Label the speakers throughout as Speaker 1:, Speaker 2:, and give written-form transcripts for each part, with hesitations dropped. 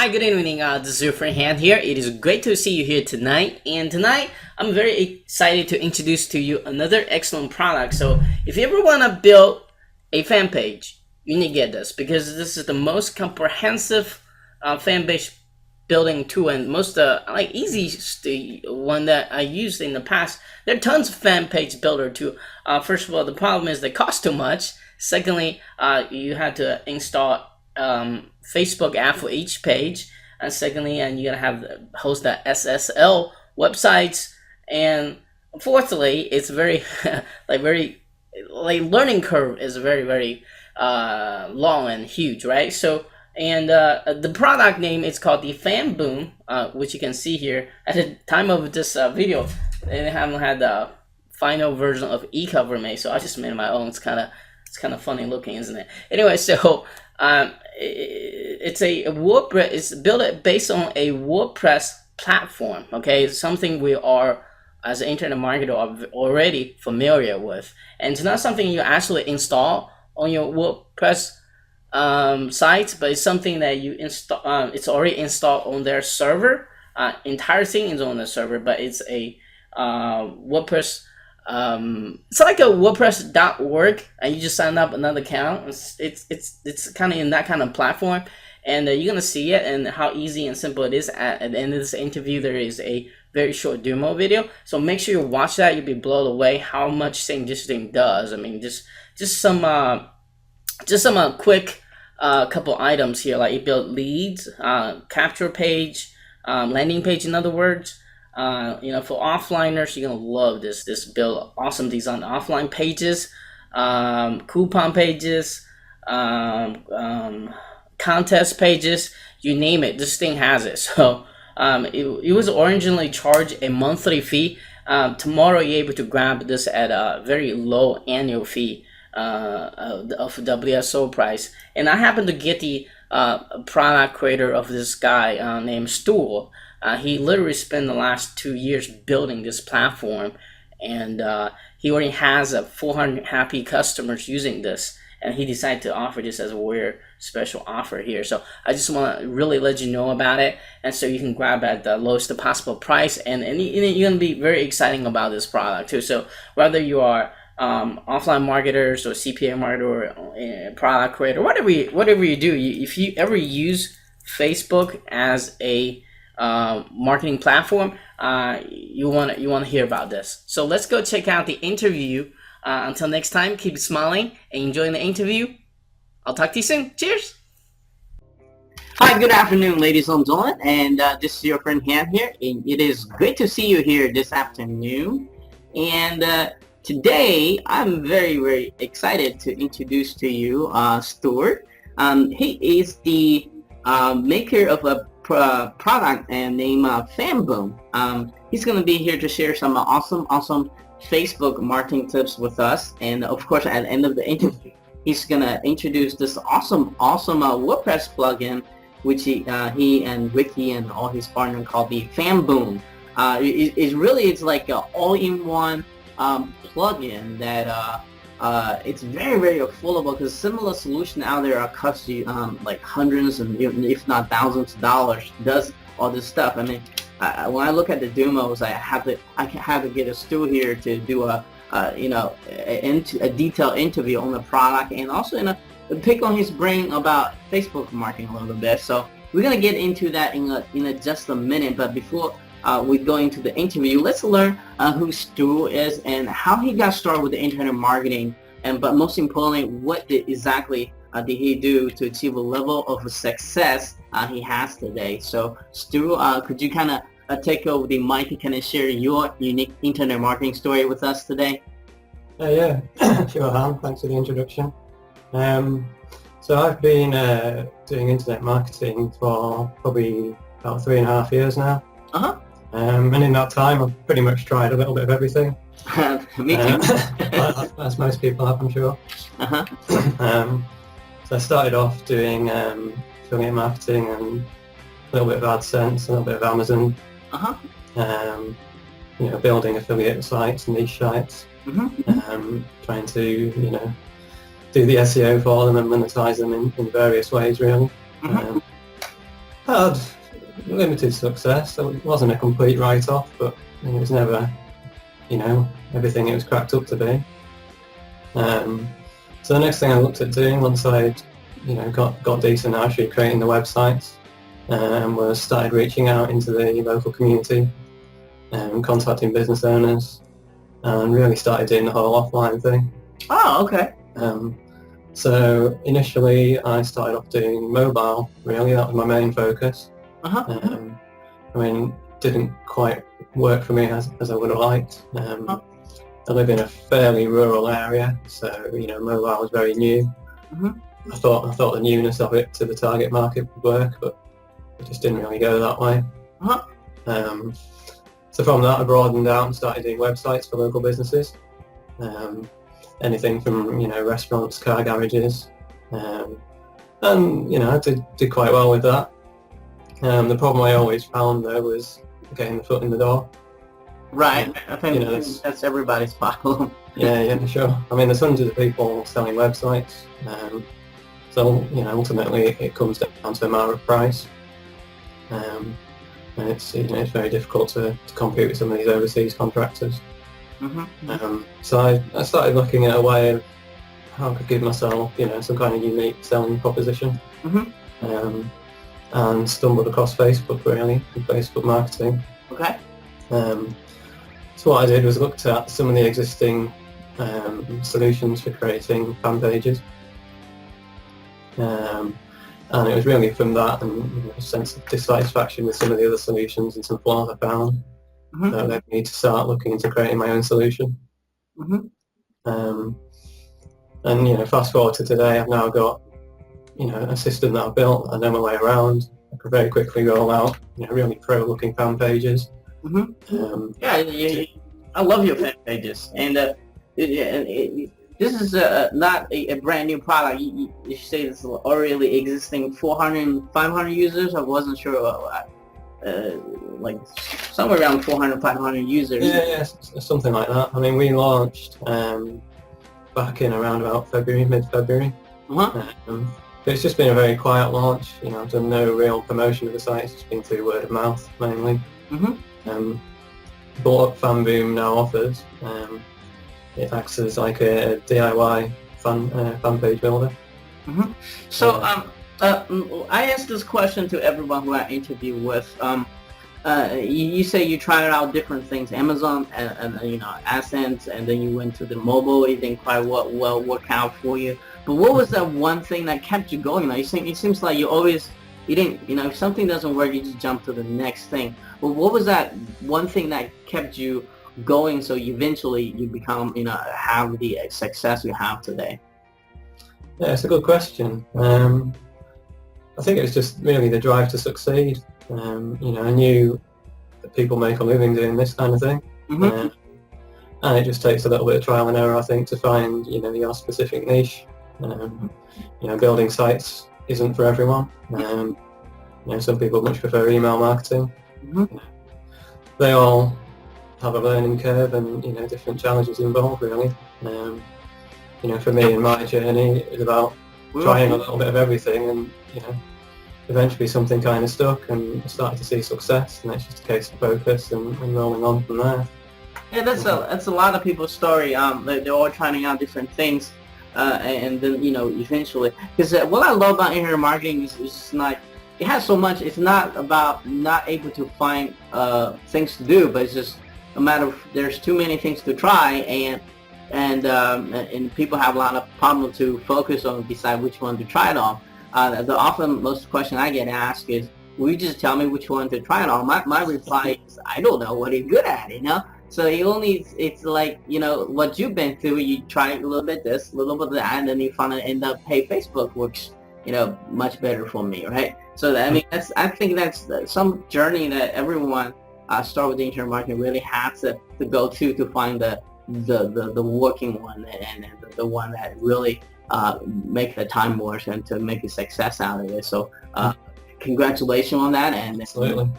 Speaker 1: Hi, good evening. This is your friend Han here. It is great to see you here tonight. And tonight, I'm very excited to introduce to you another excellent product. So, if you ever want to build a fan page, you need to get this because this is the most comprehensive fan page building tool and most easy one that I used in the past. There are tons of fan page builder too. First of all, the problem is they cost too much. Secondly, you had to install Facebook app for each page, and secondly, and you gotta have host that SSL websites, and fourthly, it's very learning curve is very long and huge, right? So and the product name is called the FanBoom, which you can see here. At the time of this video, they haven't had the final version of e-cover made, so I just made my own. It's kind of funny looking, isn't it? Anyway, so it's a WordPress. It's built based on a WordPress platform. Okay, it's something we are, as an internet marketer, are already familiar with, and it's not something you actually install on your WordPress site, but it's something that you install. It's already installed on their server. Entire thing is on the server, but it's a WordPress. It's like a WordPress.org, and you just sign up another account. It's kind of in that kind of platform, and you're gonna see it and how easy and simple it is. At the end of this interview, there is a very short demo video, so make sure you watch that. You'll be blown away how much this thing does. I mean, just some quick couple items here, like you build leads, capture page, landing page. In other words. For offliners, you're gonna love this build. Awesome design offline pages, coupon pages, contest pages, you name it. This thing has it. So it was originally charged a monthly fee. Tomorrow you're able to grab this at a very low annual fee of WSO price. And I happen to get the product creator of this guy named Stuart. He literally spent the last 2 years building this platform, and he already has 400 happy customers using this, and he decided to offer this as a weird special offer here. So I just want to really let you know about it, and so you can grab at the lowest possible price, and you're going to be very exciting about this product too. So whether you are offline marketers or CPA marketer or product creator, whatever you do, if you ever use Facebook as a marketing platform, you want to hear about this. So let's go check out the interview. Until next time, keep smiling and enjoying the interview. I'll talk to you soon. Cheers.
Speaker 2: Hi, good afternoon, ladies and gentlemen, and this is your friend Han here, and it is great to see you here this afternoon. And today, I'm very excited to introduce to you Stuart. He is the maker of a product and named FanBoom. He's going to be here to share some awesome Facebook marketing tips with us, and of course at the end of the interview he's going to introduce this awesome WordPress plugin which he and Ricky and all his partners call the FanBoom. It's like an all-in-one plugin that it's very affordable, because similar solution out there cost you like hundreds and if not thousands of dollars. Does all this stuff. I mean, when I look at the demos, I have to get a Stu here to do a detailed interview on the product, and also pick on his brain about Facebook marketing a little bit. So we're gonna get into that in just a minute. But before we go into the interview, let's learn who Stu is and how he got started with the internet marketing, but most importantly, what exactly did he do to achieve a level of success he has today. So Stu, could you kind of take over the mic and kind of share your unique internet marketing story with us today?
Speaker 3: Yeah, sure, Han. Thanks for the introduction. So I've been doing internet marketing for probably about 3.5 years now. And in that time, I've pretty much tried a little bit of everything.
Speaker 2: Me too.
Speaker 3: As most people have, I'm sure. So I started off doing affiliate marketing and a little bit of AdSense, a little bit of Amazon. Building affiliate sites, niche sites. Trying to do the SEO for them and monetize them in various ways, really. I had limited success. So it wasn't a complete write-off, but it was never, everything it was cracked up to be. So the next thing I looked at doing once I'd, got decent at actually creating the websites, was started reaching out into the local community, contacting business owners, and really started doing the whole offline thing.
Speaker 2: Oh, okay.
Speaker 3: So initially I started off doing mobile, really, that was my main focus. Didn't quite work for me as I would have liked. I live in a fairly rural area, so mobile was very new. I thought the newness of it to the target market would work, but it just didn't really go that way. So from that I broadened out and started doing websites for local businesses. Anything from restaurants, car garages, and I did quite well with that. The problem I always found though was getting the foot in the door.
Speaker 2: Right. I think that's everybody's problem.
Speaker 3: Yeah, sure. There's hundreds of people selling websites, so ultimately it comes down to a matter of price, and it's very difficult to compete with some of these overseas contractors. So I started looking at a way of how I could give myself some kind of unique selling proposition, and stumbled across Facebook, really, and Facebook marketing.
Speaker 2: Okay.
Speaker 3: So what I did was looked at some of the existing solutions for creating fan pages, and it was really from that and a sense of dissatisfaction with some of the other solutions and some flaws I found that led me to start looking into creating my own solution. And fast forward to today, I've now got a system that I've built. I know my way around. I can very quickly roll out really pro-looking fan pages.
Speaker 2: I love your fan pages, and this is not a brand new product. You say it's already existing 400, 500 users. I wasn't sure, like somewhere around 400, 500 users.
Speaker 3: Yeah, something like that. We launched back in around about mid-February. It's just been a very quiet launch. I've done no real promotion of the site. It's just been through word of mouth mainly. But what FanBoom now offers, it acts as like a DIY fan page builder.
Speaker 2: So I asked this question to everyone who I interview with. You say you tried out different things, Amazon and AdSense, and then you went to the mobile. It didn't quite work out for you. But what was that one thing that kept you going? Now, it seems like you didn't, if something doesn't work, you just jump to the next thing. But what was that one thing that kept you going so eventually you become, have the success you have today?
Speaker 3: Yeah, it's a good question. I think it was just really the drive to succeed. I knew that people make a living doing this kind of thing. And it just takes a little bit of trial and error, I think, to find, your specific niche. Building sites isn't for everyone. Some people much prefer email marketing. They all have a learning curve and different challenges involved, really. For me and my journey, it was about trying a little bit of everything, and eventually something kind of stuck, and I started to see success, and it's just a case of focus and rolling on from there.
Speaker 2: Yeah, that's a lot of people's story. They're all trying out different things, and then eventually, because what I love about internet marketing is it's not. It has so much. It's not about not able to find things to do, but it's just a matter of there's too many things to try, and people have a lot of problems to focus on, decide which one to try it on. The often most question I get asked is, will you just tell me which one to try it on? My reply is, I don't know what he's good at, So it's like, what you've been through, you try a little bit this, a little bit that, and then you finally end up, hey, Facebook works, much better for me, right? So I think that's some journey that everyone start with the internet marketing really has to go to find the working one and the one that really make the time work and to make a success out of it. So congratulations on that, and
Speaker 3: absolutely.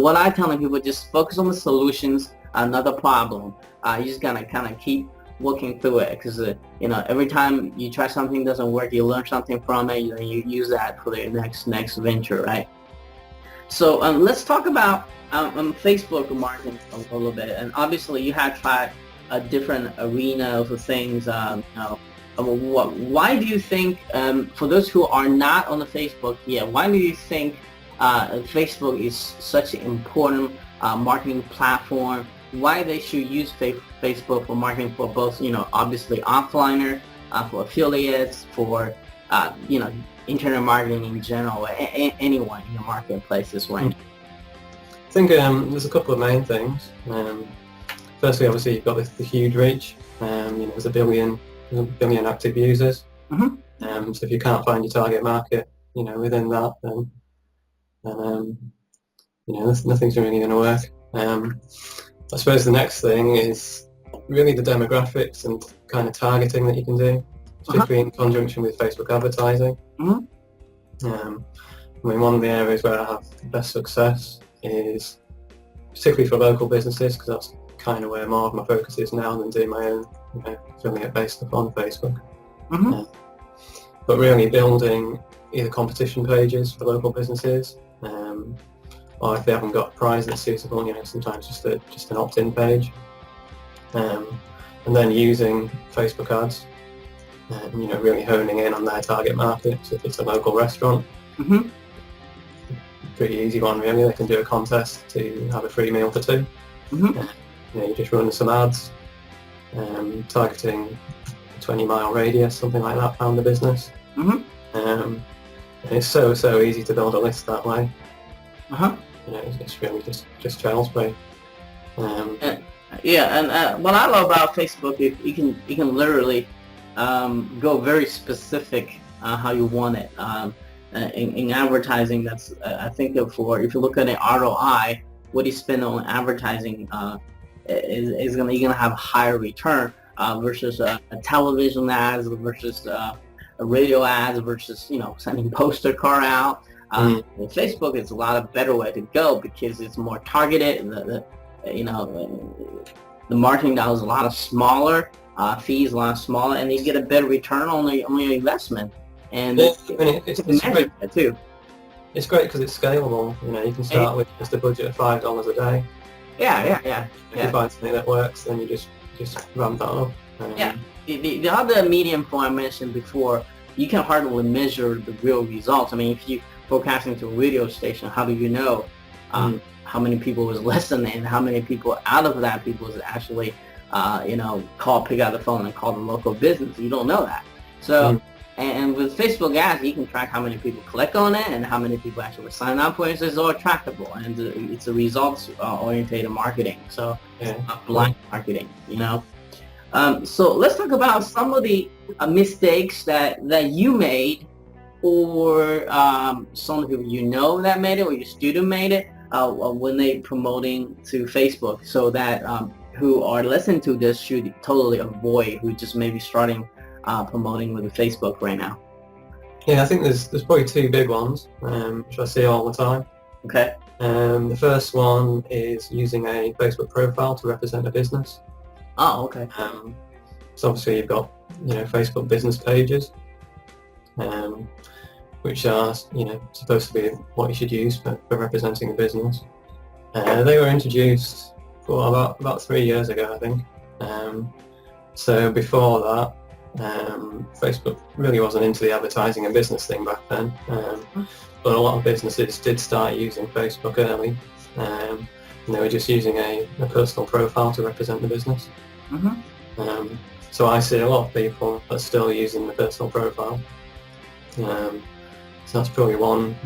Speaker 2: What I'm telling people, just focus on the solutions, not the problem. You just gotta kind of keep working through it, because you know, every time you try something doesn't work, you learn something from it, you know, you use that for the next venture, right? So let's talk about Facebook marketing a little bit. And obviously you have tried a different arena of things. You know, why do you think, for those who are not on the Facebook yet, why do you think Facebook is such an important marketing platform? Why they should use Facebook for marketing, for both, you know, obviously offliner, for affiliates, for you know, internet marketing in general, anyone in the marketplace this way?
Speaker 3: I think there's a couple of main things. Firstly, obviously, you've got the huge reach. You know, there's a billion active users.
Speaker 2: Mm-hmm.
Speaker 3: So if you can't find your target market, you know, within that, then you know, nothing's really going to work. I suppose the next thing is really the demographics and kind of targeting that you can do, particularly in conjunction with Facebook advertising.
Speaker 2: Mm-hmm.
Speaker 3: I mean, one of the areas where I have the best success is particularly for local businesses, because that's kind of where more of my focus is now than doing my own, you know, affiliate-based stuff on Facebook.
Speaker 2: Mm-hmm.
Speaker 3: But really building either competition pages for local businesses, or if they haven't got a prize that's suitable, you know, sometimes just an opt-in page, and then using Facebook ads, you know, really honing in on their target market. So if it's a local restaurant,
Speaker 2: Mm-hmm.
Speaker 3: pretty easy one really. They can do a contest to have a free meal for two.
Speaker 2: Mm-hmm.
Speaker 3: You know, you just run some ads, targeting a 20-mile radius, something like that, around the business.
Speaker 2: Mm-hmm.
Speaker 3: And it's so easy to build a list that way.
Speaker 2: Uh-huh.
Speaker 3: You know, it's really just child's play.
Speaker 2: Yeah, and what I love about Facebook, you can literally go very specific how you want it. In advertising, that's I think if you look at an ROI, what you spend on advertising is you're gonna have a higher return versus a television ads, versus a radio ads, versus, you know, sending poster car out. With Facebook, it's a lot of better way to go because it's more targeted. You know, the marketing dollars a lot of smaller, fees a lot smaller, and you get a better return on your investment. And
Speaker 3: yeah, I mean, it's great
Speaker 2: too.
Speaker 3: It's great because it's scalable. You know, you can start with just a budget of $5 a day.
Speaker 2: Yeah.
Speaker 3: If you find something that works, then you just ramp that up.
Speaker 2: Yeah. The other medium form I mentioned before, you can hardly measure the real results. I mean, if you forecasting to a radio station, how do you know how many people was listening and how many people out of that people was actually you know, pick out the phone and call the local business? You don't know that. So and with Facebook ads, you can track how many people click on it and how many people actually sign up for it. So it's all trackable, and it's a results oriented marketing. So it's not blind marketing, you know. So let's talk about some of the mistakes that you made, or some people you know that made it, or your student made it when they promoting to Facebook, so that who are listening to this should totally avoid, who just maybe starting promoting with Facebook right now.
Speaker 3: Yeah, I think there's probably two big ones, which I see all the time.
Speaker 2: Okay.
Speaker 3: The first one is using a Facebook profile to represent a business.
Speaker 2: Oh, okay.
Speaker 3: So obviously you've got, you know, Facebook business pages, which are, you know, supposed to be what you should use for representing a business. They were introduced about 3 years ago, I think. So before that, Facebook really wasn't into the advertising and business thing back then, but a lot of businesses did start using Facebook early, and they were just using a personal profile to represent the business. So I see a lot of people are still using the personal profile, so that's probably one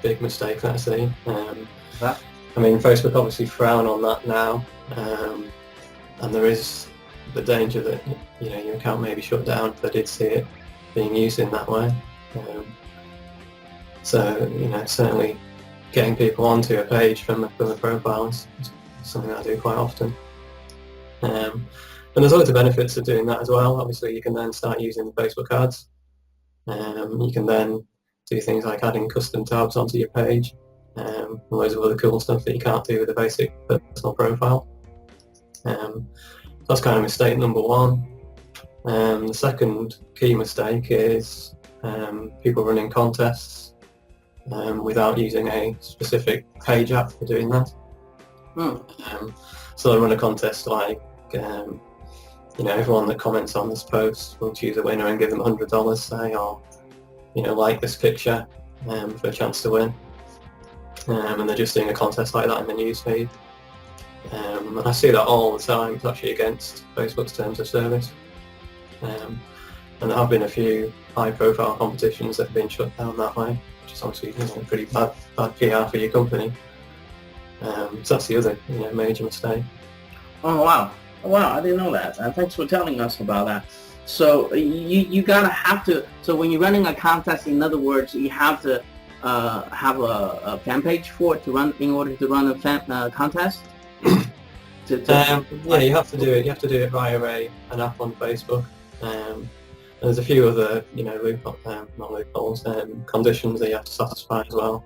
Speaker 3: big mistake that I see. I mean, Facebook obviously frown on that now, and there is the danger that, you know, your account may be shut down if they did see it being used in that way. So, you know, certainly getting people onto a page from the profile is something that I do quite often. And there's loads of benefits of doing that as well. Obviously, you can then start using Facebook ads. You can then do things like adding custom tabs onto your page, and loads of other cool stuff that you can't do with a basic personal profile. That's kind of mistake number one. The second key mistake is people running contests without using a specific page app for doing that. So they run a contest like, everyone that comments on this post will choose a winner and give them $100, say, or like this picture for a chance to win. And they're just doing a contest like that in the newsfeed. And I see that all the time. It's actually against Facebook's terms of service. And there have been a few high-profile competitions that have been shut down that way, which is obviously pretty bad PR for your company. So that's the other major mistake.
Speaker 2: Oh wow! I didn't know that. Thanks for telling us about that. So you gotta have to. So when you're running a contest, in other words, you have to have a fan page for it to run in order to run a contest.
Speaker 3: Yeah, you have to do it. You have to do it via an app on Facebook. There's a few other conditions that you have to satisfy as well.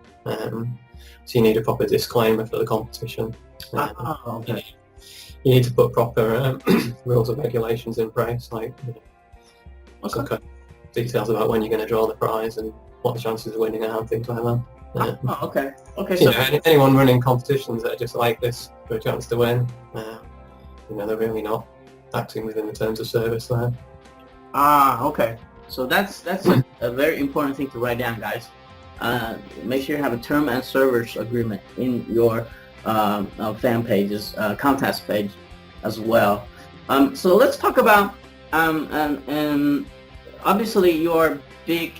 Speaker 3: So you need a proper disclaimer for the competition.
Speaker 2: Okay.
Speaker 3: You need to put proper rules and regulations in place, like some kind of details about when you're going to draw the prize and what the chances of winning are and things like that.
Speaker 2: Okay.
Speaker 3: So anyone running competitions that are just like this for a chance to win, they're really not acting within the terms of service there.
Speaker 2: Okay. So that's a very important thing to write down, guys. Make sure you have a term and service agreement in your fan pages, contest page as well. So let's talk about and obviously you're big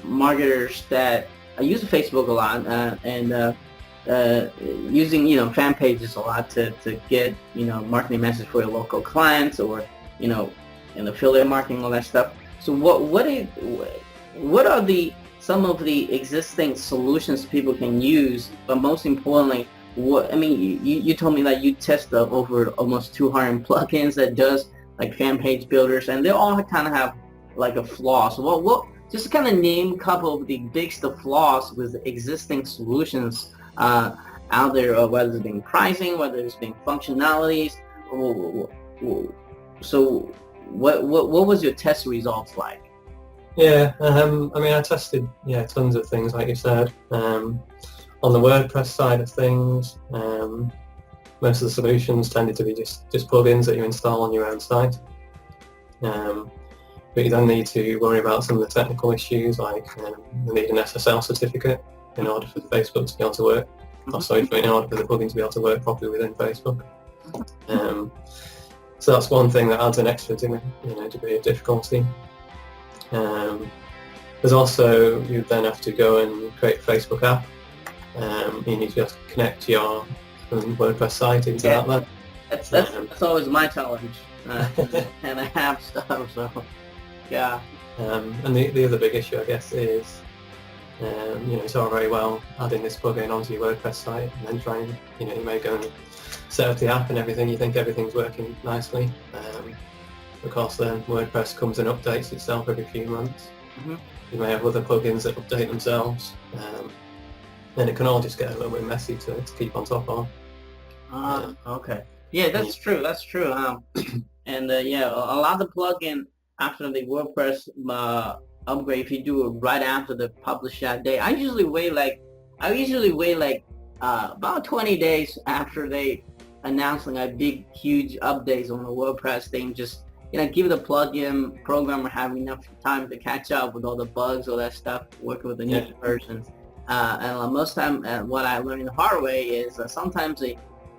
Speaker 2: marketers that use Facebook a lot and using fan pages a lot to get marketing message for your local clients or and affiliate marketing, all that stuff. So what are some of the existing solutions people can use, but most importantly, you told me that you test over almost 200 plugins that does like fan page builders, and they all kind of have like a flaw. So what just kind of name a couple of the biggest flaws with existing solutions out there, whether it's being pricing, whether it's being functionalities. So what was your test results like?
Speaker 3: Yeah, I tested tons of things like you said. On the WordPress side of things, most of the solutions tended to be just plugins that you install on your own site. But you then need to worry about some of the technical issues, like you need an SSL certificate in order for Facebook to be able to work. In order for the plugin to be able to work properly within Facebook. So that's one thing that adds an extra degree of difficulty. There's also, you then have to go and create a Facebook app. You need to be able to connect your WordPress site into that.
Speaker 2: That's always my challenge, and I have stuff. So yeah.
Speaker 3: And the other big issue, I guess, is it's all very well adding this plugin onto your WordPress site and then trying, you may go and set up the app and everything, you think everything's working nicely. Of course then WordPress comes and updates itself every few months. Mm-hmm. You may have other plugins that update themselves, and it can all just get a little bit messy to keep on top of.
Speaker 2: Okay. Yeah, that's true. And a lot of plugin after the WordPress upgrade, if you do it right after the publish that day, I usually wait about 20 days after they announcing a big, huge updates on the WordPress thing. Just give the plugin programmer have enough time to catch up with all the bugs, all that stuff, working with the new versions. And most time, what I learned the hard way is sometimes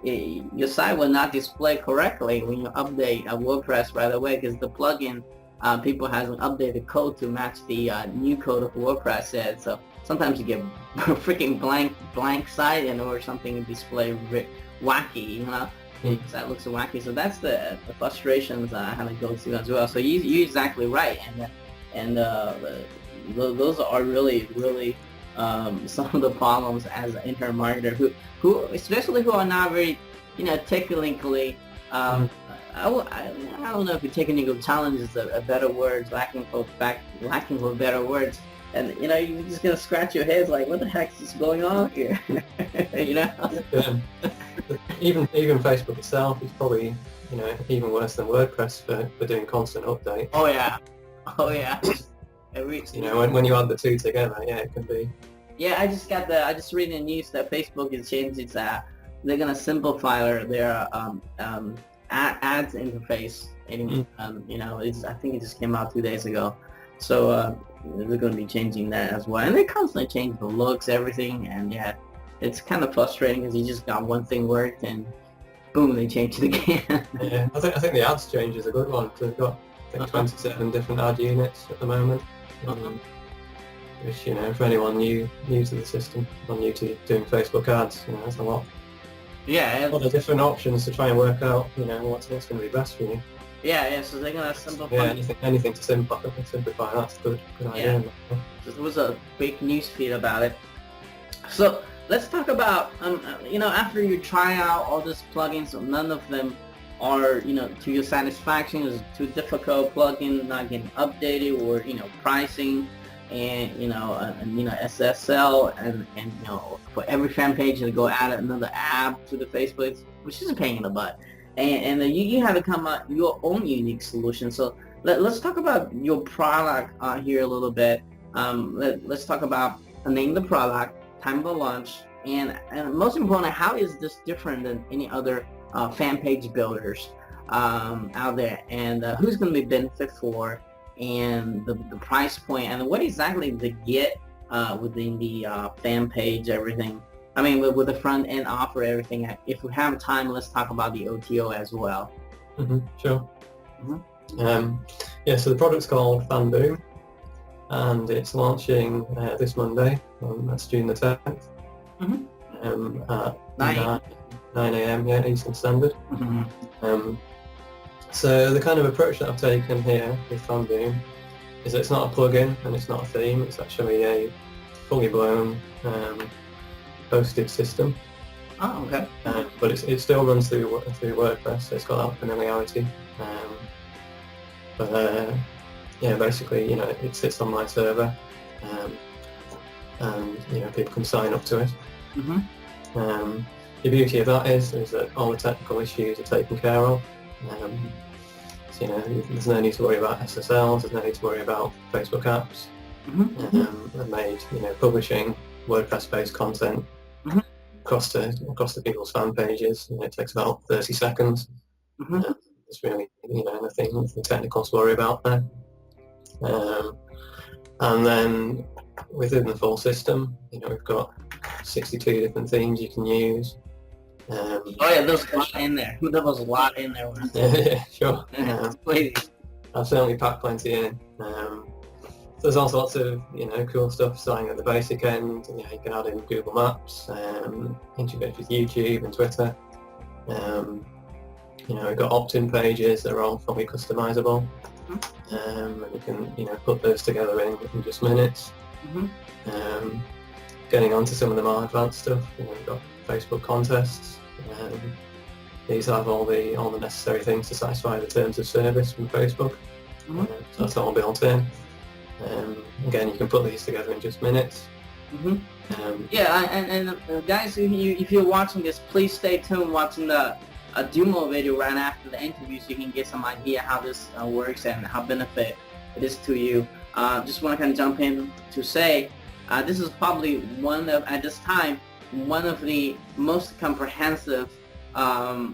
Speaker 2: your site will not display correctly when you update a WordPress right away because the plugin people hasn't updated code to match the new code of WordPress said. So sometimes you get freaking blank site or something display wacky, that looks wacky. So that's the frustrations I have to go through as well. So you're exactly right, and those are really some of the problems as an internet marketer who especially who are not very technically I don't know if technical challenge is a better word, lacking for better words, and you're just gonna scratch your head like, what the heck is going on here?
Speaker 3: Even Facebook itself is probably you know, even worse than WordPress for doing constant updates.
Speaker 2: Oh yeah, oh yeah.
Speaker 3: You know, when you add the two together, yeah, it can be.
Speaker 2: Yeah, I just read in the news that Facebook is changing that they're gonna simplify their ads interface, and you know, I think it just came out 2 days ago, so they're gonna be changing that as well, and they constantly change the looks, everything, and yeah, it's kind of frustrating because you just got one thing worked and boom, they change it again.
Speaker 3: Yeah, I think the ads change is a good one. So they've got I think 27 different ad units at the moment. Which, you know, for anyone new to the system, or new to doing Facebook ads, you know, that's a lot.
Speaker 2: Yeah,
Speaker 3: A lot of different options to try and work out, you know, what's going to be best for you.
Speaker 2: yeah, so they're gonna simplify.
Speaker 3: Yeah, anything to simplify, that's a good idea.
Speaker 2: There was a big news feed about it. So let's talk about, you know, after you try out all these plugins, none of them are, you know, to your satisfaction. Is too difficult plugin, not getting updated, or, you know, pricing, and you know SSL, and you know, for every fan page to go add another app to the Facebook, which is a pain in the butt, and you have to come up your own unique solution. So let's talk about your product here a little bit. Let's talk about the name of the product, time of the launch, and most important, how is this different than any other fan page builders out there, and who's going to be benefit for, and the price point, and what exactly to get within the fan page, everything. I mean, with the front end offer, everything. If we have time, let's talk about the OTO as well.
Speaker 3: Sure. Yeah, so the product's called FanBoom, and it's launching this Monday. That's June the 10th. At 9 a.m. Yeah, Eastern Standard. So the kind of approach that I've taken here with FanBoom is that it's not a plugin and it's not a theme. It's actually a fully blown hosted system.
Speaker 2: Oh, okay.
Speaker 3: But it still runs through WordPress, so it's got that familiarity. Yeah, basically, you know, it sits on my server, and you know, people can sign up to it. The beauty of that is that all the technical issues are taken care of. So, you know, there's no need to worry about SSLs, there's no need to worry about Facebook apps. I've made, you know, publishing WordPress-based content across the people's fan pages. You know, it takes about 30 seconds. It's really, you know, nothing technical to worry about there. And then within the full system, you know, we've got 62 different themes you can use.
Speaker 2: Oh yeah, there's a lot in there. There was a lot in there.
Speaker 3: Yeah, sure.
Speaker 2: Wait.
Speaker 3: I've certainly packed plenty in. There's also lots of, you know, cool stuff starting at the basic end. You know, you can add in Google Maps, integrate with YouTube and Twitter. You know, we've got opt-in pages that are all fully customizable, and you can, you know, put those together in just minutes. Getting onto some of the more advanced stuff, you know, we've got Facebook contests. These have all the necessary things to satisfy the terms of service from Facebook. So that's all built in. Again, you can put these together in just minutes.
Speaker 2: Yeah, and guys, if you're watching this, please stay tuned watching a demo video right after the interview, so you can get some idea how this works and how benefit it is to you. Just want to kind of jump in to say this is probably at this time, one of the most comprehensive, I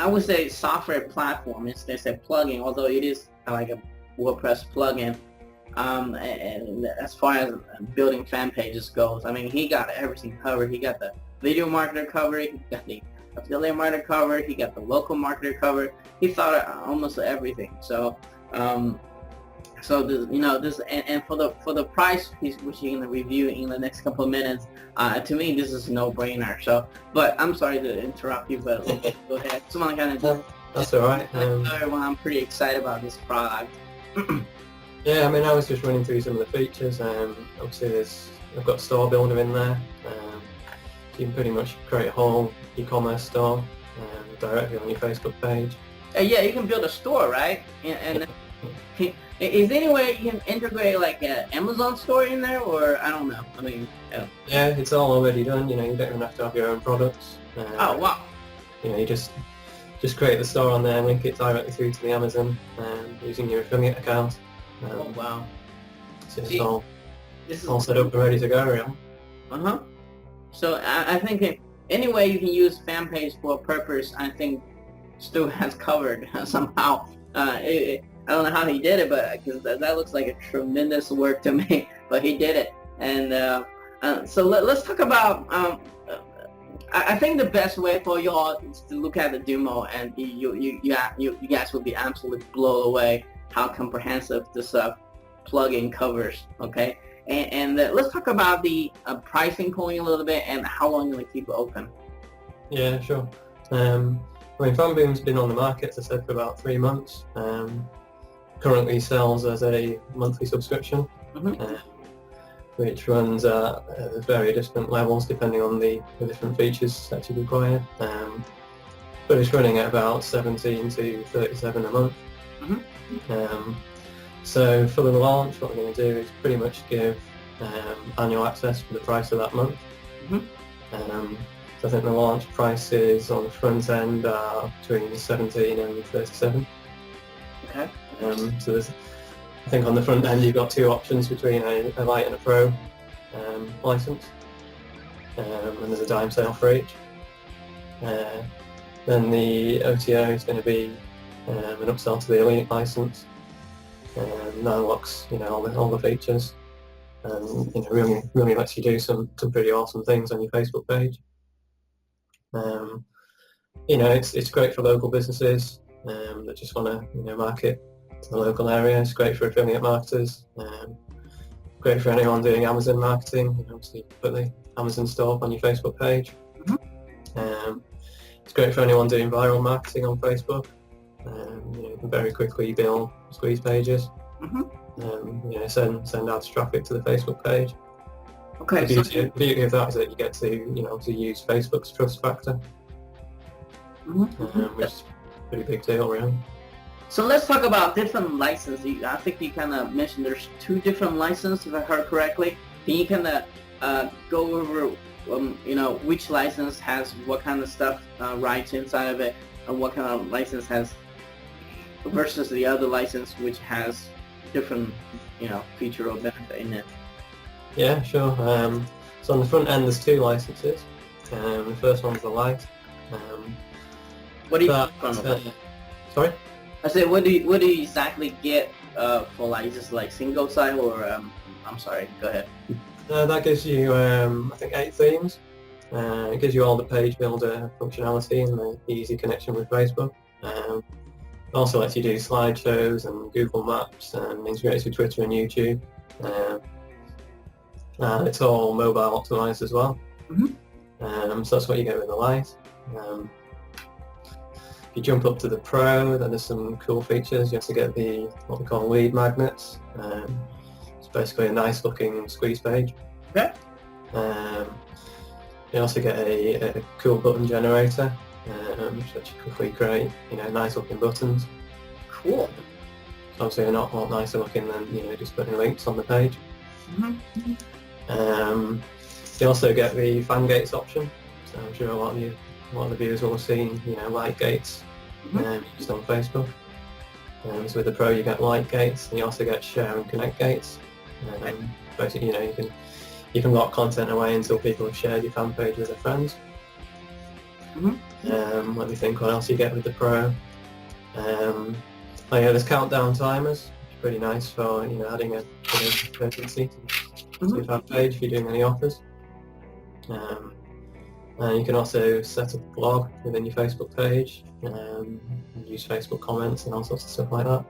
Speaker 2: would say, software platform. It's a plugin, although it is like a WordPress plugin. And as far as building fan pages goes, I mean, he got everything covered. He got the video marketer covered, he got the affiliate marketer covered, he got the local marketer covered. He thought of almost everything. So, so this, you know, this, and for the price piece, which you're gonna review in the next couple of minutes, to me this is a no-brainer. So, but I'm sorry to interrupt you, but go ahead. Someone kind of
Speaker 3: that's all right.
Speaker 2: Everyone, I'm pretty excited about this product.
Speaker 3: Yeah, I mean, I was just running through some of the features. Obviously, I've got Store Builder in there. You can pretty much create a whole e-commerce store directly on your Facebook page.
Speaker 2: Yeah, you can build a store, right? And is there any way you can integrate like an Amazon store in there, or I don't know? I mean,
Speaker 3: yeah, it's all already done. You know, you don't even have to have your own products.
Speaker 2: Oh wow!
Speaker 3: You know, you just just create the store on there and link it directly through to the Amazon using your affiliate account.
Speaker 2: Oh wow!
Speaker 3: So it's all set up and ready to go, really.
Speaker 2: So I think any way you can use fan page for a purpose, I think Stu has covered somehow. I don't know how he did it, but because that looks like a tremendous work to me, but he did it. And so let's talk about. I think the best way for you all is to look at the demo, and you guys will be absolutely blown away how comprehensive this plugin covers. Okay, and let's talk about the pricing point a little bit and how long will it keep it open.
Speaker 3: Yeah, sure. I mean, FanBoom's been on the market, as I said, for about 3 months. Currently sells as a monthly subscription. Which runs at very different levels depending on the different features that you require. But it's running at about 17 to 37 a month. So for the launch, what we're going to do is pretty much give annual access for the price of that month. So I think the launch prices on the front end are between 17 and 37.
Speaker 2: Okay.
Speaker 3: So there's, I think on the front end you've got 2 options between a Lite and a Pro license, and there's a dime sale for each. Then the OTO is going to be an upsell to the Elite license, and that unlocks all the features, and really lets you do some pretty awesome things on your Facebook page. It's great for local businesses that just want to market to the local area. It's great for affiliate marketers. Great for anyone doing Amazon marketing. Obviously, put the Amazon store on your Facebook page. It's great for anyone doing viral marketing on Facebook. You can very quickly build squeeze pages. Send out traffic to the Facebook page.
Speaker 2: Okay.
Speaker 3: The beauty of that is that you get to use Facebook's trust factor, which is a pretty big deal, really.
Speaker 2: So let's talk about different licenses. I think you kind of mentioned there's 2 different licenses, if I heard correctly. Can you kind of go over, which license has what kind of stuff rights inside of it, and what kind of license has versus the other license which has different, feature or benefit in it?
Speaker 3: Yeah, sure. So on the front end, there's 2 licenses. The first one's the Lite.
Speaker 2: What do you?
Speaker 3: Sorry.
Speaker 2: I said, what do you exactly get for like just like single site or I'm sorry, go ahead.
Speaker 3: That gives you I think 8 themes. It gives you all the page builder functionality and the easy connection with Facebook. It also lets you do slideshows and Google Maps and integrates with Twitter and YouTube. It's all mobile optimized as well. So that's what you get with the Lite. If you jump up to the Pro, then there's some cool features. You have to get what we call lead magnets. It's basically a nice looking squeeze page.
Speaker 2: Okay.
Speaker 3: You also get a cool button generator, which lets you quickly create nice looking buttons.
Speaker 2: Cool.
Speaker 3: So obviously a lot nicer looking than just putting links on the page. You also get the fan gates option. So I'm sure a lot of the viewers will have seen, light gates used on Facebook. So with the Pro you get light gates, and you also get share and connect gates. Basically, you can lock content away until people have shared your fan page with their friends. Let me think what else you get with the Pro. There's countdown timers, which is pretty nice for adding a urgency to your fan page if you're doing any offers. You can also set up a blog within your Facebook page, use Facebook comments and all sorts of stuff like that.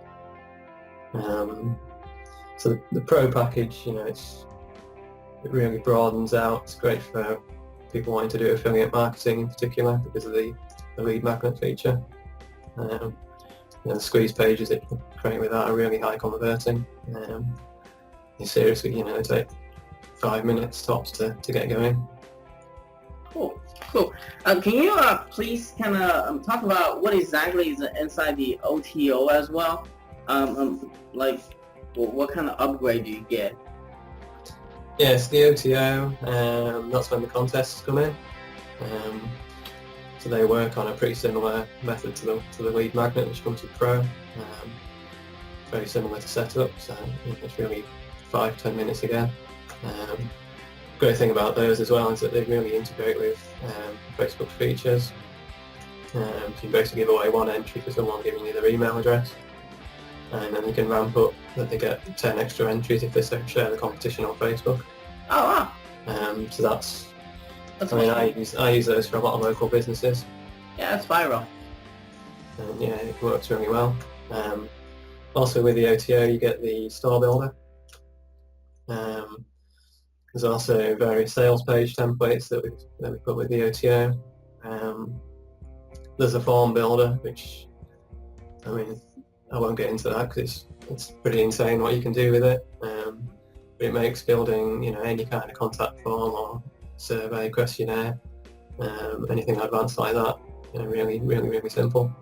Speaker 3: So the Pro package, it really broadens out. It's great for people wanting to do affiliate marketing in particular because of the lead magnet feature. The squeeze pages that you can create with that are really high converting. You seriously, they take 5 minutes tops to get going.
Speaker 2: Cool. Can you please kind of talk about what exactly is inside the OTO as well? What kind of upgrade do you get?
Speaker 3: Yes, the OTO, that's when the contests come in. So they work on a pretty similar method to the lead magnet, which comes with Pro. Very similar to setup, so it's really 5-10 minutes again. Great thing about those as well is that they really integrate with Facebook features. So you basically give away one entry for someone giving you their email address, and then you can ramp up that they get 10 extra entries if they share the competition on Facebook.
Speaker 1: Oh
Speaker 3: wow! So that's
Speaker 1: That's
Speaker 3: I mean, I use those for a lot of local businesses.
Speaker 1: Yeah, it's viral.
Speaker 3: And yeah, it works really well. Also with the OTO, you get the store builder. There's also various sales page templates that we put with the OTO. There's a form builder, which, I mean, I won't get into that because it's pretty insane what you can do with it. But it makes building, any kind of contact form or survey, questionnaire, anything advanced like that, really, really, really simple.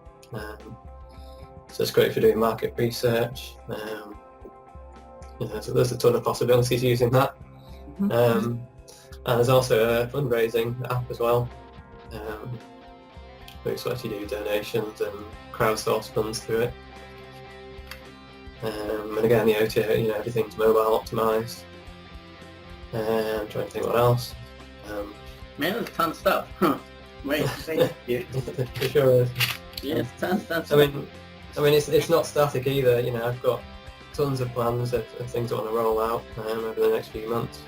Speaker 3: So it's great for doing market research. So there's a ton of possibilities using that. And there's also a fundraising app as well, which lets you do donations and crowdsource funds through it. And again, the OTA, everything's mobile optimized. I'm trying to think what else.
Speaker 1: Man, there's a ton of stuff. Wait, say it.
Speaker 3: It sure is.
Speaker 1: Yeah, it's tons of
Speaker 3: I mean, it's not static either. I've got tons of plans of things I want to roll out over the next few months.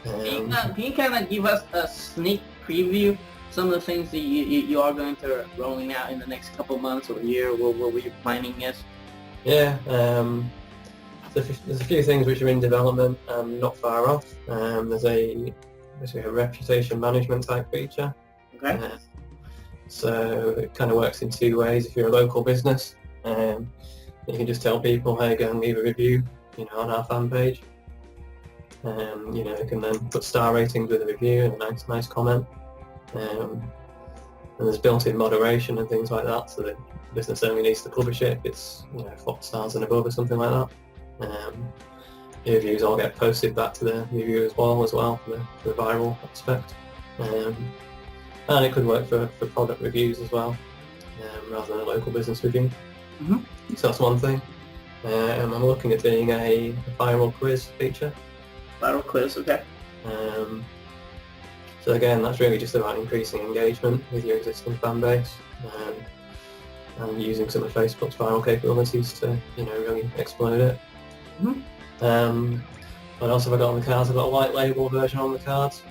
Speaker 1: Can you kind of give us a sneak preview? Some of the things that you are going to rolling out in the next couple months or year, what your planning is?
Speaker 3: Yeah, there's a few things which are in development and not far off. There's a reputation management type feature.
Speaker 1: Okay.
Speaker 3: So it kind of works in two ways. If you're a local business, you can just tell people, hey, go and leave a review, on our fan page. You can then put star ratings with a review and a nice comment. And there's built-in moderation and things like that, so the business only needs to publish it if it's 4 stars and above or something like that. The reviews all get posted back to the reviewer's wall as well for the viral aspect. And it could work for product reviews as well, rather than a local business review. So that's one thing. I'm looking at doing a viral quiz feature.
Speaker 1: Viral quiz, okay.
Speaker 3: So again, that's really just about increasing engagement with your existing fan base, and using some of Facebook's viral capabilities to, really explode it. What else have I got on the cards? I've got a white label version on the cards,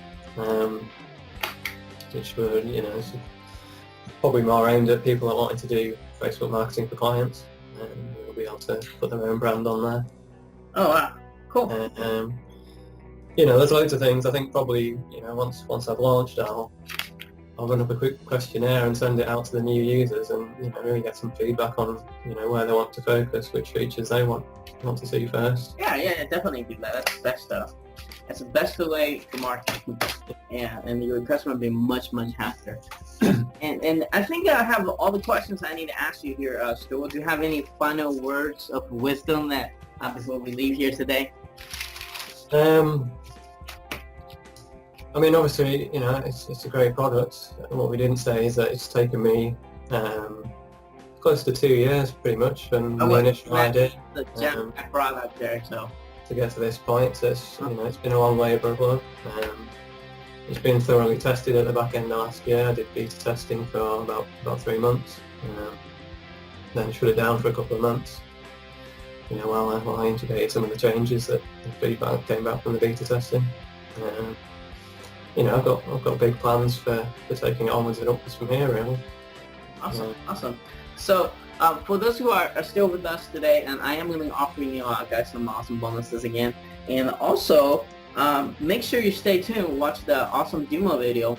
Speaker 3: which would, is probably more aimed at people that wanting to do Facebook marketing for clients, and they'll be able to put their own brand on there.
Speaker 1: Oh wow, cool.
Speaker 3: There's loads of things. I think probably, once I've launched, I'll run up a quick questionnaire and send it out to the new users, and really get some feedback on where they want to focus, which features they want to see first.
Speaker 1: Yeah, definitely do that. That's the best stuff. That's the best way to market. Yeah, and your customer will be much happier. and I think I have all the questions I need to ask you here, Stuart. Do you have any final words of wisdom that before we leave here today?
Speaker 3: I mean, obviously, it's a great product. What we didn't say is that it's taken me close to 2 years, pretty much, from the initial idea.
Speaker 1: The product there, so
Speaker 3: to get to this point. So it's been a long labour of love. It's been thoroughly tested at the back end of last year. I did beta testing for about 3 months, then shut it down for a couple of months. While I integrated some of the changes that the feedback came back from the beta testing. I've got big plans for taking it onwards and upwards from here, really.
Speaker 1: Awesome. So for those who are still with us today, and I am going to offer you guys some awesome bonuses again, and also make sure you stay tuned, watch the awesome demo video,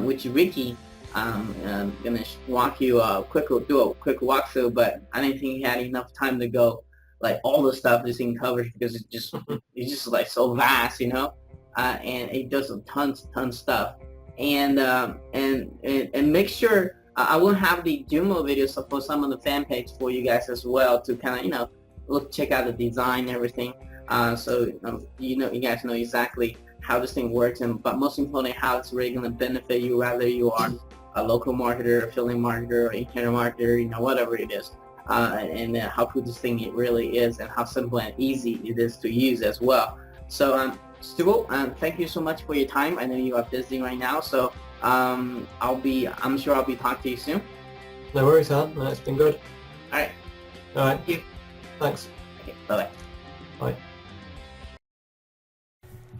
Speaker 1: which Ricky I'm gonna walk you do a quick walkthrough, but I didn't think he had enough time to go like all the stuff this thing covers because it's just like so vast, and it does a ton stuff, and make sure I will have the demo videos for some on the fan page for you guys as well to kind of check out the design and everything, so you guys know exactly how this thing works, but most importantly how it's really going to benefit you whether you are
Speaker 2: a local marketer, affiliate marketer, or internet marketer, you know, whatever it is. And how cool this thing it really is, and how simple and easy it is to use as well. So Stuart, thank you so much for your time. I know you are busy right now, so I'm sure I'll be talking to you soon.
Speaker 3: No worries, Han. No, it's been good.
Speaker 2: All right.
Speaker 3: Alright.
Speaker 2: Thank you.
Speaker 3: Thanks.
Speaker 2: Okay, bye-bye.
Speaker 3: Bye.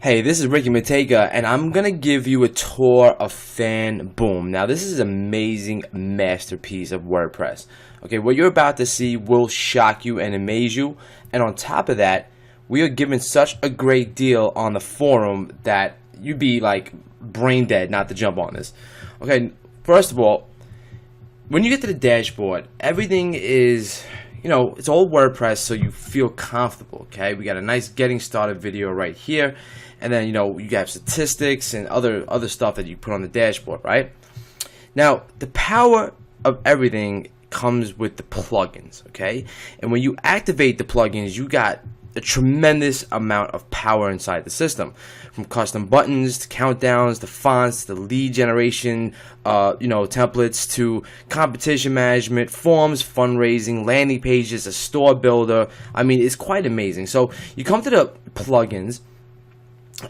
Speaker 4: Hey, this is Ricky Matega, and I'm gonna give you a tour of FanBoom. Now, this is an amazing masterpiece of WordPress. Okay, what you're about to see will shock you and amaze you, and on top of that, we are given such a great deal on the forum that you'd be like brain dead not to jump on this. Okay, first of all, when you get to the dashboard, everything is, you know, it's all WordPress, so you feel comfortable. Okay, we got a nice getting started video right here, and then, you know, you have statistics and other stuff that you put on the dashboard, right? Now, the power of everything comes with the plugins, okay? And when you activate the plugins, you got a tremendous amount of power inside the system, from custom buttons to countdowns to fonts to lead generation, you know, templates to competition management, forms, fundraising, landing pages, a store builder. I mean, it's quite amazing. So you come to the plugins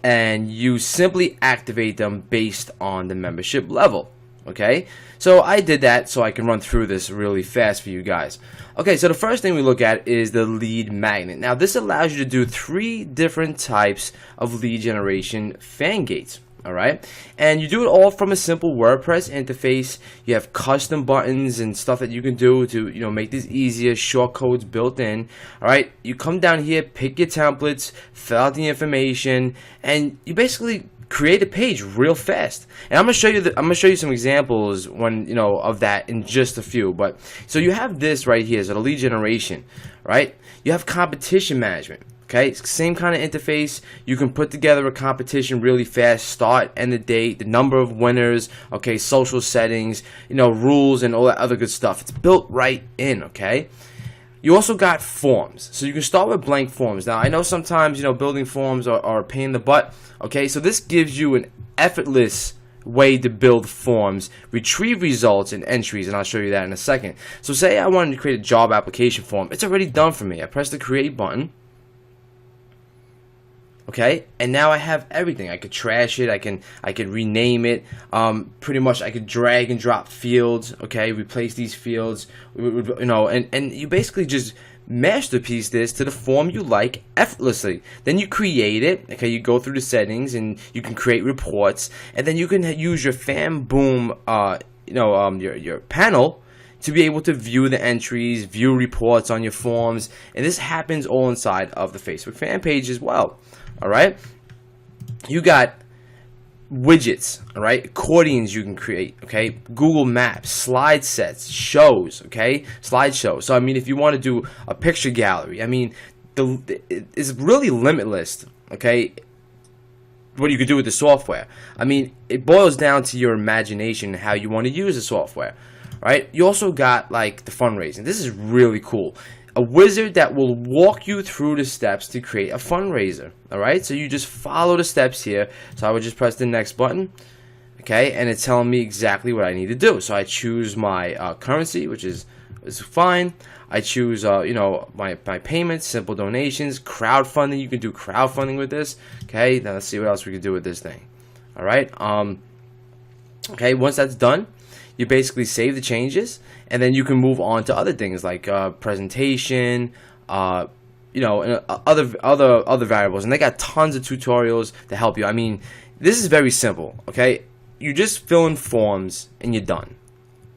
Speaker 4: and you simply activate them based on the membership level. Okay, so I did that so I can run through this really fast for you guys. Okay, so the first thing we look at is the lead magnet. Now, this allows you to do 3 different types of lead generation fan gates. All right, and you do it all from a simple WordPress interface. You have custom buttons and stuff that you can do to, you know, make this easier, shortcodes built in. All right, you come down here, pick your templates, fill out the information, and you basically create a page real fast. And I'm gonna show you some examples when, you know, of that in just a few. But so you have this right here, so the lead generation, right? You have competition management. Okay, same kind of interface. You can put together a competition really fast, start, end the date, the number of winners, okay, social settings, you know, rules and all that other good stuff. It's built right in, okay? You also got forms. So you can start with blank forms. Now, I know sometimes, you know, building forms are a pain in the butt, okay? So this gives you an effortless way to build forms, retrieve results and entries, and I'll show you that in a second. So say I wanted to create a job application form. It's already done for me. I press the create button. Okay, and now I have everything. I could trash it. I could rename it. Pretty much, I could drag and drop fields. Okay, replace these fields. You know, and you basically just masterpiece this to the form you like effortlessly. Then you create it. Okay, you go through the settings and you can create reports, and then you can use your FanBoom, your panel to be able to view the entries, view reports on your forms, and this happens all inside of the Facebook fan page as well. All right, you got widgets, all right, accordions you can create, okay, Google Maps, slide sets, shows, okay, slideshow. So I mean, if you want to do a picture gallery, I mean, it's really limitless, okay, what you could do with the software. I mean, it boils down to your imagination and how you want to use the software, right? You also got like the fundraising. This is really cool. A wizard that will walk you through the steps to create a fundraiser. All right, so you just follow the steps here. So I would just press the next button, okay, and it's telling me exactly what I need to do. So I choose my currency, which is fine. I choose my payments, simple donations, crowdfunding. You can do crowdfunding with this. Okay, now let's see what else we can do with this thing. All right, okay, once that's done, you basically save the changes, and then you can move on to other things like presentation, and other variables. And they got tons of tutorials to help you. I mean, this is very simple. Okay, you just fill in forms and you're done,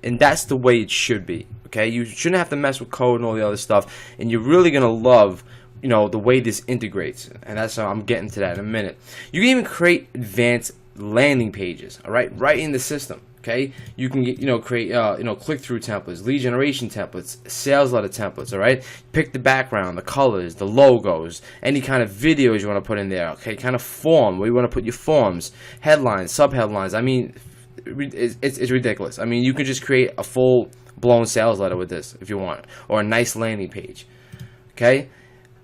Speaker 4: and that's the way it should be. Okay, you shouldn't have to mess with code and all the other stuff, and you're really gonna love, you know, the way this integrates. And that's how I'm getting to that in a minute. You can even create advanced landing pages. All right, right in the system. Okay, you can create click-through templates, lead generation templates, sales letter templates. All right, pick the background, the colors, the logos, any kind of videos you want to put in there. Okay, kind of form where you want to put your forms, headlines, subheadlines. I mean, it's ridiculous. I mean, you can just create a full-blown sales letter with this if you want, or a nice landing page. Okay,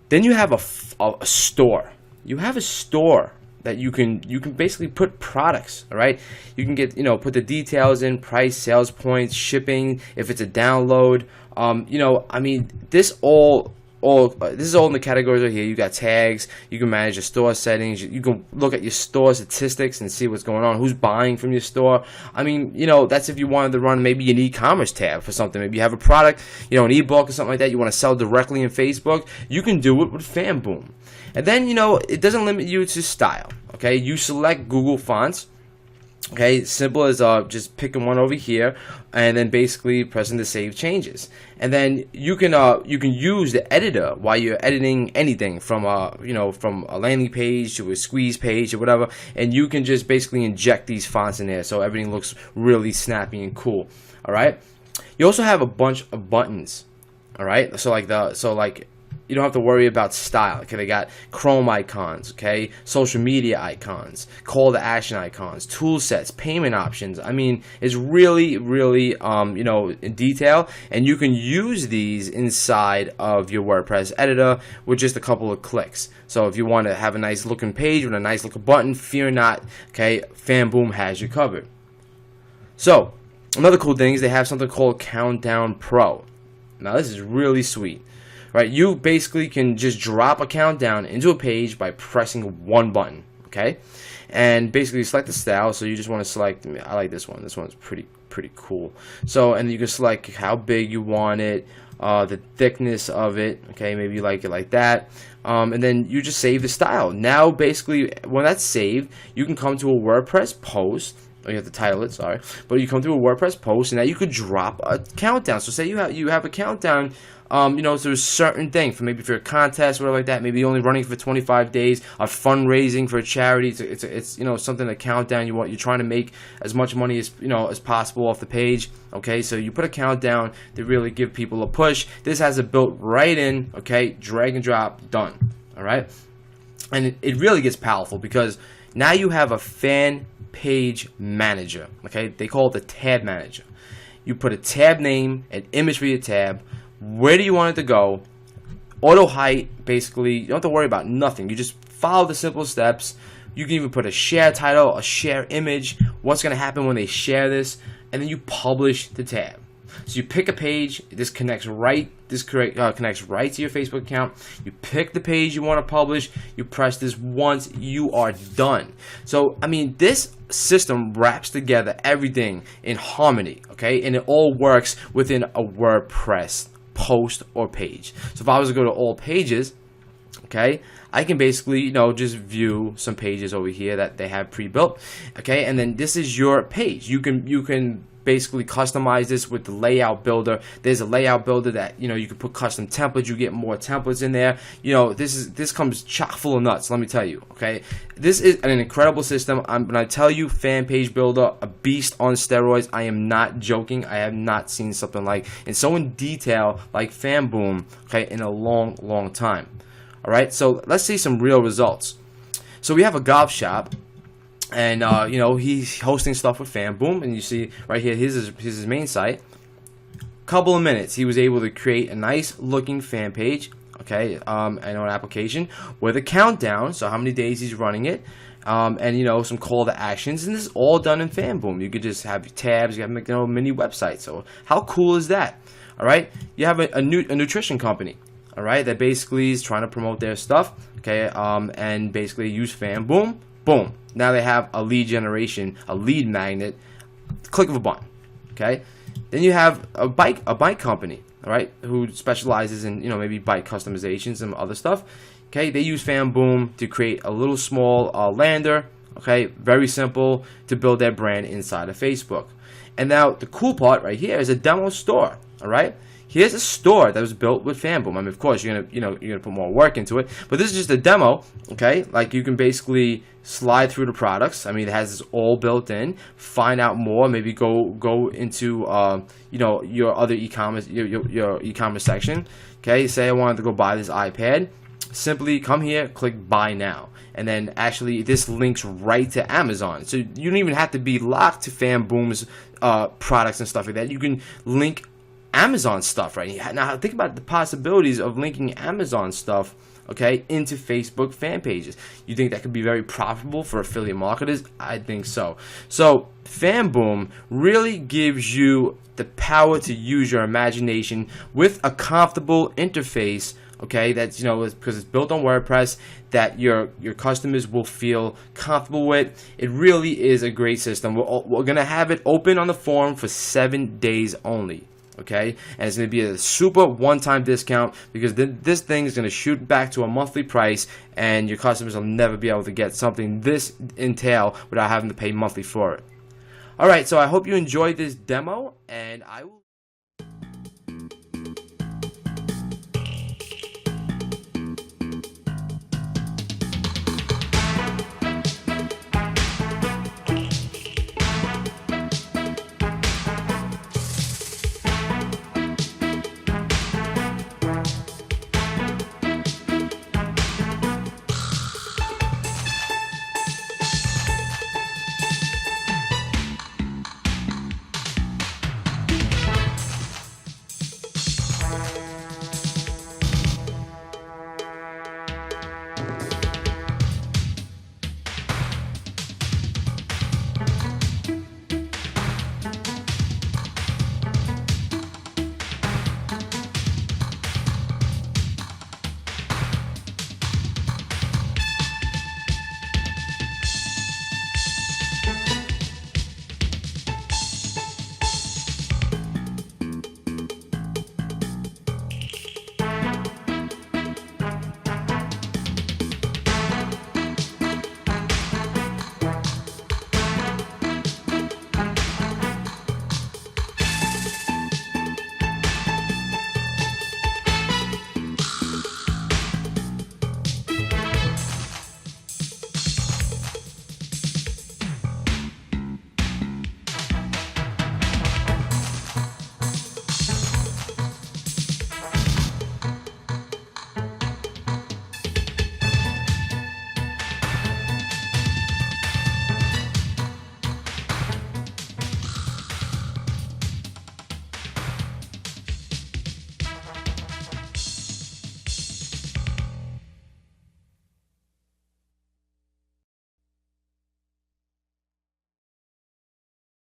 Speaker 4: then you have a store. You have a store. that you can basically put products. All right, you can get, put the details in, price, sales points, shipping, if it's a download. I mean, this is all in the categories right here. You got tags, you can manage your store settings, you can look at your store statistics and see what's going on, who's buying from your store. I mean, that's if you wanted to run maybe an e-commerce tab for something. Maybe you have a product, an ebook or something like that, you want to sell directly in Facebook, you can do it with FanBoom. And then, it doesn't limit you to style. Okay, you select Google fonts. Okay, simple as just picking one over here, and then basically pressing the save changes. And then you can use the editor while you're editing anything from from a landing page to a squeeze page or whatever, and you can just basically inject these fonts in there so everything looks really snappy and cool. All right. You also have a bunch of buttons. All right. So you don't have to worry about style. Okay, they got Chrome icons, okay, social media icons, call to action icons, tool sets, payment options. I mean, it's really, really, in detail, and you can use these inside of your WordPress editor with just a couple of clicks. So if you want to have a nice looking page with a nice looking button, fear not, okay, FanBoom has you covered. So another cool thing is they have something called Countdown Pro. Now this is really sweet. Right, you basically can just drop a countdown into a page by pressing one button, okay? And basically select the style. So you just want to select, I like this one. This one's pretty cool. So, and you can select how big you want it, the thickness of it, okay? Maybe you like it like that. And then you just save the style. Now, basically, when that's saved, you can come to a WordPress post. Oh, you have to title it, sorry. But you come to a WordPress post, and now you could drop a countdown. So say you have a countdown, to a certain thing, for maybe for a contest or whatever like that. Maybe you're only running for 25 days, a fundraising for a charity. It's something to count down. You're trying to make as much money as as possible off the page. Okay, so you put a countdown to really give people a push. This has it built right in. Okay, drag and drop, done. All right, and it really gets powerful because now you have a fan page manager. Okay, they call it the tab manager. You put a tab name, an image for your tab. Where do you want it to go? Auto height, basically, you don't have to worry about nothing. You just follow the simple steps. You can even put a share title, a share image, what's going to happen when they share this, and then you publish the tab. So you pick a page, this connects right to your Facebook account. You pick the page you want to publish, you press this once, you are done. So, I mean, this system wraps together everything in harmony, okay? And it all works within a WordPress post or page. So if I was to go to all pages, okay, I can basically, just view some pages over here that they have pre-built, okay? And then this is your page. You can basically customize this with the layout builder. There's a layout builder that you can put custom templates. You get more templates in there. This comes chock full of nuts, let me tell you. Okay, this is an incredible system. When I tell you fan page builder, a beast on steroids, I am not joking. I have not seen something like and so in detail like FanBoom, okay, in a long time. All right, so let's see some real results. So we have a golf shop. And he's hosting stuff with FanBoom, and you see right here, here's his main site. Couple of minutes, he was able to create a nice looking fan page, okay, and an application with a countdown, so how many days he's running it, and some call to actions, and this is all done in FanBoom. You could just have your tabs, you have a mini website. So how cool is that? All right, you have a nutrition company, all right, that basically is trying to promote their stuff, okay, and basically use FanBoom. Boom. Now they have a lead generation, a lead magnet, click of a button. Okay. Then you have a bike company, all right, who specializes in maybe bike customizations and other stuff. Okay, they use FanBoom to create a little small lander. Okay, very simple to build their brand inside of Facebook. And now the cool part right here is a demo store. All right. Here's a store that was built with FanBoom. I mean, of course, you're gonna put more work into it, but this is just a demo. Okay, like you can basically slide through the products. I mean, it has this all built in. Find out more. Maybe go into your other e-commerce your e-commerce section. Okay, say I wanted to go buy this iPad. Simply come here, click buy now, and then actually this links right to Amazon. So you don't even have to be locked to FanBoom's products and stuff like that. You can link Amazon stuff right now. Think about the possibilities of linking Amazon stuff, okay, into Facebook fan pages. You think that could be very profitable for affiliate marketers? I think so. So FanBoom really gives you the power to use your imagination with a comfortable interface, okay, that's, you know, because it's built on WordPress, that your customers will feel comfortable with. It really is a great system. We're gonna have it open on the forum for 7 days only, okay, and it's gonna be a super one-time discount, because this thing is gonna shoot back to a monthly price, and your customers will never be able to get something this entail without having to pay monthly for it. All right, so I hope you enjoyed this demo, and I will